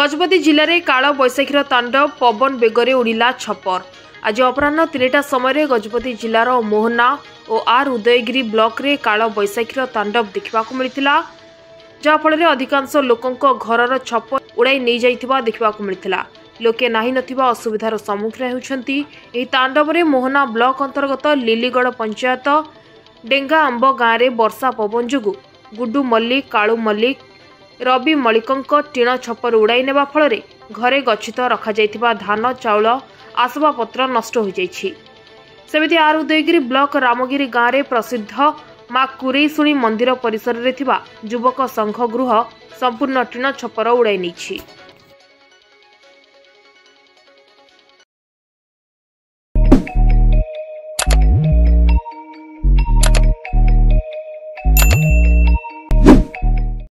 गजपति जिले में काल बैशाखीर तांडव पवन बेगरे उड़िला छपर। आज अपराह 3टा समय गजपति जिलार मोहना और आर उदयगिरी ब्लॉक रे काल बैशाखीर तांडव देखा मिलता, जहाँफल अधिकांश लोकों घर छपर उड़ाई नहीं जाइथिबा देखा मिलता। लोके नाही नथिबा असुविधार सम्मुखीन होउछंती। तांडव में मोहना ब्लॉक अंतर्गत लिलीगढ़ पंचायत डेंगा आंब गाँव में वर्षा पवन जोगु गुड्डू मल्लिक, कालू मल्लिक, रवि मल्लिकों टीण छपर उड़ाई नेबा फल घरे गच्छित रखा जाइथिबा धान चाउल आसबाबपत्र नष्ट हो जाइछि। सेमिति आर उदयगिरी ब्लॉक रामगिरी गाँव में प्रसिद्ध माँ कुरेईशुणी मंदिर परिसर रे थिबा युवक संघ गृह संपूर्ण टीण छपर उड़ाई नहीं।